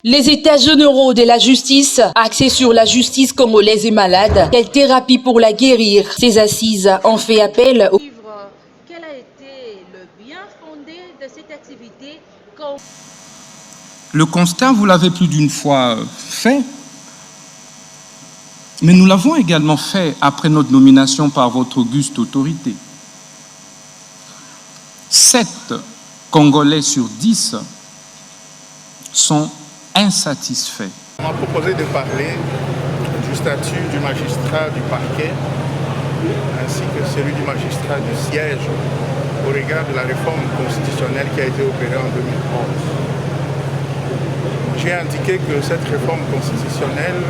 Les états généraux de la justice, axés sur la justice congolaise et malade, quelle thérapie pour la guérir? Ces assises ont fait appel au... Quel a été le bien fondé de cette activité? Le constat, vous l'avez plus d'une fois fait, mais nous l'avons également fait après notre nomination par votre auguste autorité. 7 Congolais sur 10 sont insatisfaits. On m'a proposé de parler du statut du magistrat du parquet ainsi que celui du magistrat du siège au regard de la réforme constitutionnelle qui a été opérée en 2011. J'ai indiqué que cette réforme constitutionnelle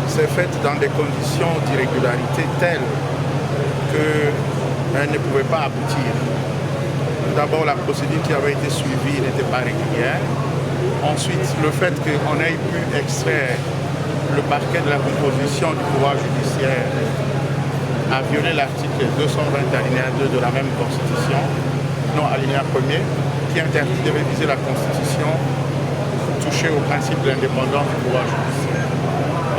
s'est faite dans des conditions d'irrégularité telles qu'elle ne pouvait pas aboutir. D'abord, la procédure qui avait été suivie n'était pas régulière. Ensuite, le fait qu'on ait pu extraire le parquet de la composition du pouvoir judiciaire a violé l'article 220 alinéa 2 de la même Constitution, non alinéa 1er, qui interdit de réviser la Constitution pour toucher au principe de l'indépendance du pouvoir judiciaire.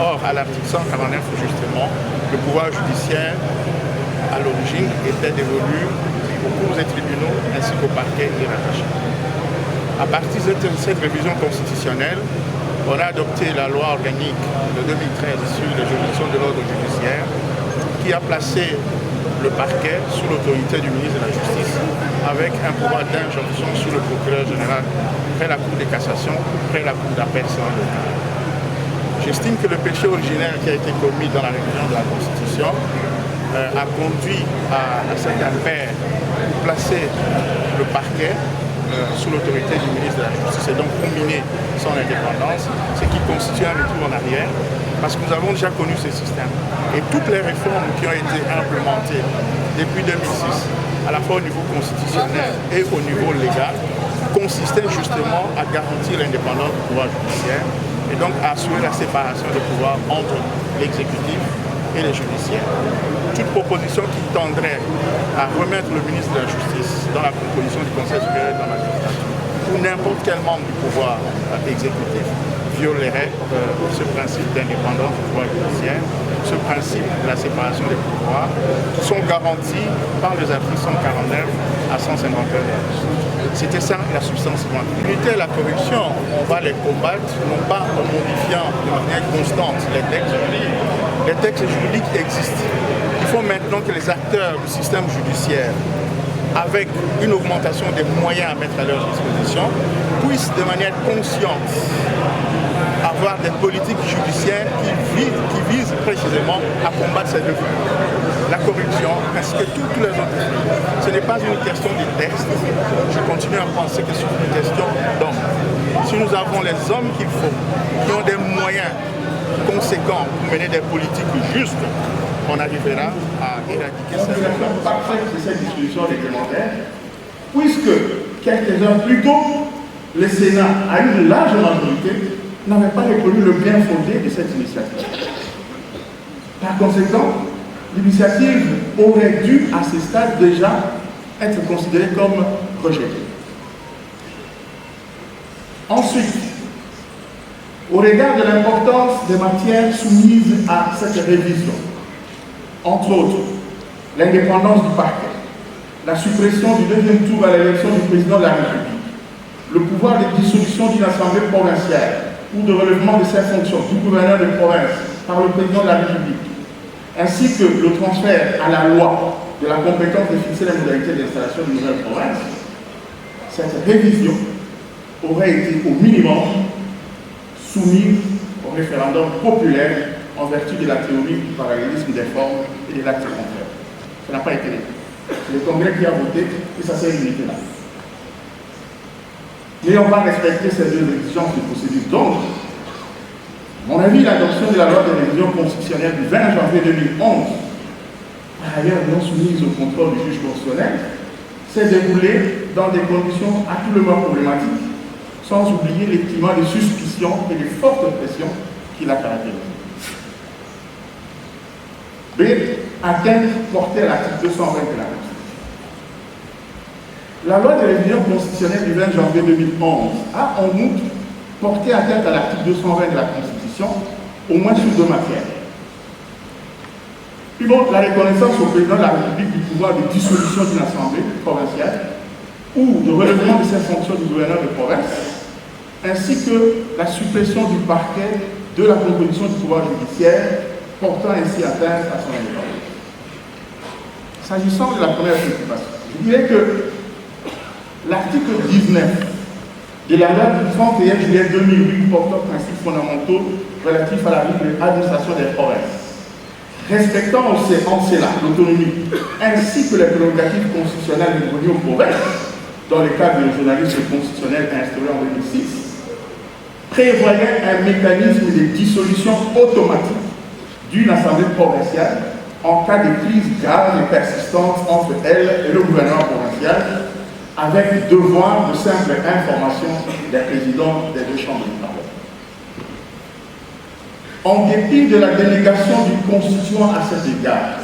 Or, à l'article 149, justement, le pouvoir judiciaire, à l'origine, était dévolu aux cours et tribunaux ainsi qu'au parquet et rattaché. À partir de cette révision constitutionnelle, on a adopté la loi organique de 2013 sur les juridictions de l'ordre judiciaire qui a placé le parquet sous l'autorité du ministre de la Justice avec un pouvoir d'injonction sous le procureur général près la Cour de cassation, près la Cour d'appel selon le cas. J'estime que le péché originel qui a été commis dans la révision de la Constitution a conduit à cet impair pour placer le parquet sous l'autorité du ministre de la Justice et donc combiner son indépendance, ce qui constitue un retour en arrière, parce que nous avons déjà connu ce système. Et toutes les réformes qui ont été implémentées depuis 2006, à la fois au niveau constitutionnel et au niveau légal, consistaient justement à garantir l'indépendance du pouvoir judiciaire et donc à assurer la séparation des pouvoirs entre l'exécutif et les judiciaires. Toute proposition qui tendrait à remettre le ministre de la Justice dans la composition du Conseil supérieur de la magistrature ou n'importe quel membre du pouvoir exécutif violerait ce principe d'indépendance du pouvoir judiciaire, ce principe de la séparation des pouvoirs, qui sont garantis par les articles 149 à 151. C'était ça la substance même. Lutter la corruption, on va les combattre, non pas en modifiant de manière constante les textes juridiques. Les textes juridiques existent. Il faut maintenant que les acteurs du système judiciaire, avec une augmentation des moyens à mettre à leur disposition, puissent de manière consciente avoir des politiques judiciaires qui visent précisément à combattre ces deux fléaux. La corruption, ainsi que toutes les autres fléaux. Ce n'est pas une question de texte. Je continue à penser que c'est une question d'hommes. Si nous avons les hommes qu'il faut, qui ont des moyens conséquents pour mener des politiques justes, on arrivera à éradiquer cette réforme parfaite de cette disposition réglementaire, puisque quelques-uns plus tôt, le Sénat, à une large majorité, n'avait pas reconnu le bien fondé de cette initiative. Par conséquent, l'initiative aurait dû, à ce stade déjà, être considérée comme rejetée. Ensuite, au regard de l'importance des matières soumises à cette révision, entre autres, l'indépendance du parquet, la suppression du deuxième tour à l'élection du président de la République, le pouvoir de dissolution d'une assemblée provinciale ou de relèvement de ses fonctions du gouverneur de province par le président de la République, ainsi que le transfert à la loi de la compétence de fixer les modalités d'installation d'une nouvelle province, cette révision aurait été au minimum soumise au référendum populaire en vertu de la théorie du parallélisme des formes et de l'acte contraire. Ça n'a pas été fait. C'est le Congrès qui a voté et ça s'est limité là. N'ayant pas respecté ces deux exigences de procédure, donc, à mon avis, l'adoption de la loi de révision constitutionnelle du 20 janvier 2011, par ailleurs non soumise au contrôle du juge constitutionnel, s'est déroulée dans des conditions à tout le moins problématiques, sans oublier les climats de suspicion et de forte pression qui la caractérisent. B. Atteinte portée à l'article 220 de la Constitution. La loi de révision constitutionnelle du 20 janvier 2011 a en outre porter atteinte à l'article 220 de la Constitution, au moins sur deux matières. Puis bon, la reconnaissance au président de la République du pouvoir de dissolution d'une assemblée provinciale ou de relèvement de ses fonctions du gouverneur de province, ainsi que la suppression du parquet de la composition du pouvoir judiciaire, portant ainsi atteinte à son indépendance. S'agissant de la première préoccupation, je dirais que l'article 19 de la loi du 31 juillet 2008 portant principes fondamentaux relatifs à la libre administration des provinces, respectant en cela l'autonomie ainsi que les prérogatives constitutionnelles dévolues aux provinces, dans le cadre du journalisme constitutionnel instauré en 2006, prévoyait un mécanisme de dissolution automatique d'une assemblée provinciale en cas de crise grave et persistante entre elle et le gouvernement provincial, avec devoir de simple information des présidents des deux chambres du Parlement. En dépit de la délégation du constituant à cet égard,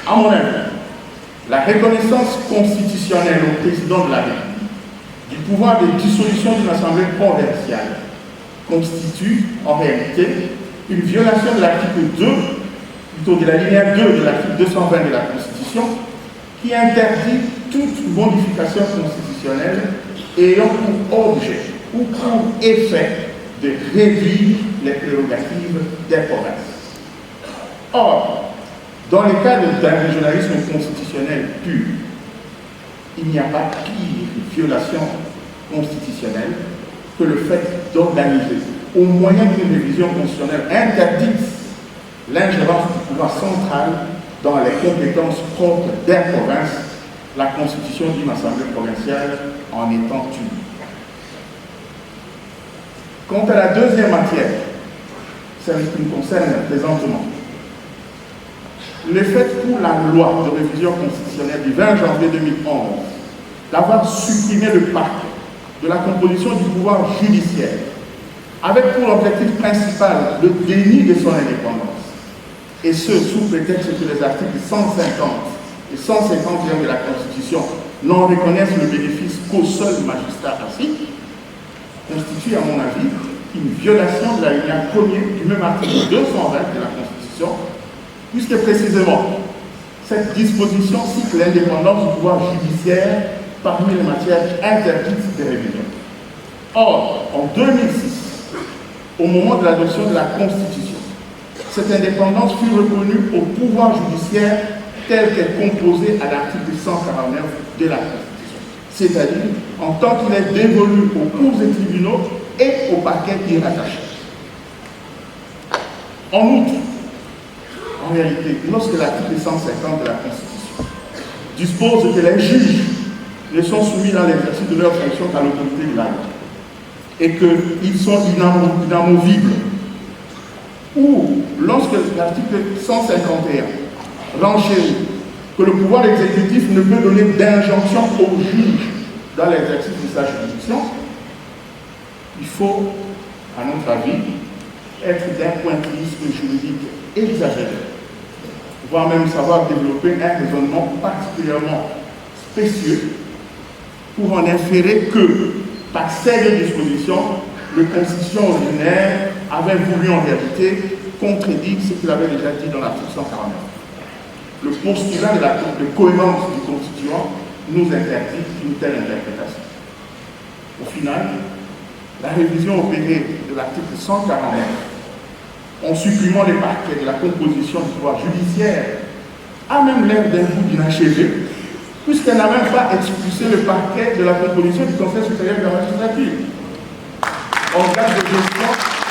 à mon avis, la reconnaissance constitutionnelle au président de la République du pouvoir de dissolution d'une assemblée provinciale constitue en réalité une violation de l'article 2, plutôt de la linéa 2 de l'article 220 de la Constitution, qui interdit toute modification constitutionnelle ayant pour objet ou pour effet de réduire les prérogatives des provinces. Or, dans le cadre d'un régionalisme constitutionnel pur, il n'y a pas pire violation constitutionnelle que le fait d'organiser, au moyen d'une révision constitutionnelle interdite, l'ingérence du pouvoir central dans les compétences propres des provinces, la constitution d'une assemblée provinciale en étant une. Quant à la deuxième matière, celle qui nous concerne présentement, le fait pour la loi de révision constitutionnelle du 20 janvier 2011 d'avoir supprimé le parquet de la composition du pouvoir judiciaire, avec pour objectif principal le déni de son indépendance, et ce sous prétexte que les articles 150 et 151 de la Constitution n'en reconnaissent le bénéfice qu'aux seuls magistrats assis, constitue à mon avis une violation de la ligne première du même article 220 de la Constitution, puisque précisément cette disposition cite l'indépendance du pouvoir judiciaire parmi les matières interdites de révision. Or, en 2006, au moment de l'adoption de la Constitution, cette indépendance fut reconnue au pouvoir judiciaire tel qu'est composé à l'article 149 de la Constitution, c'est-à-dire en tant qu'il est dévolu aux cours et tribunaux et au parquet qui est rattaché. En outre, en réalité, lorsque l'article 150 de la Constitution dispose que les juges ne sont soumis dans l'exercice de leurs fonctions qu'à l'autorité de la loi et qu'ils sont inamovibles, ou lorsque l'article 151 renchérit que le pouvoir exécutif ne peut donner d'injonction au juge dans l'exercice de sa juridiction, il faut, à notre avis, être d'un pointillisme juridique exagéré, voire même savoir développer un raisonnement particulièrement spécieux pour en inférer que, par ces deux dispositions, le constitution ordinaire avait voulu en réalité contredire ce qu'il avait déjà dit dans l'article 149. Le postulat de cohérence du constituant nous interdit une telle interprétation. Au final, la révision opérée de l'article 149, en supprimant les parquets de la composition du pouvoir judiciaire, a même l'air d'un bout d'inachevé, puisqu'elle n'a même pas expulsé le parquet de la composition du Conseil supérieur de la magistrature, organe de gestion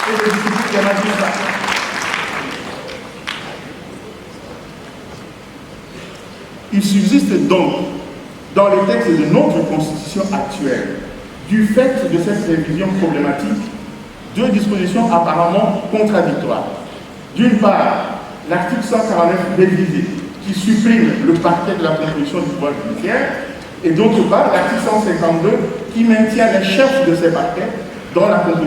et de discipline des magistrats. Il subsiste donc, dans les textes de notre Constitution actuelle, du fait de cette révision problématique, deux dispositions apparemment contradictoires. D'une part, l'article 149 révisé, qui supprime le parquet de la composition du pouvoir judiciaire, et d'autre part, l'article 152, qui maintient les chefs de ces parquets dans la composition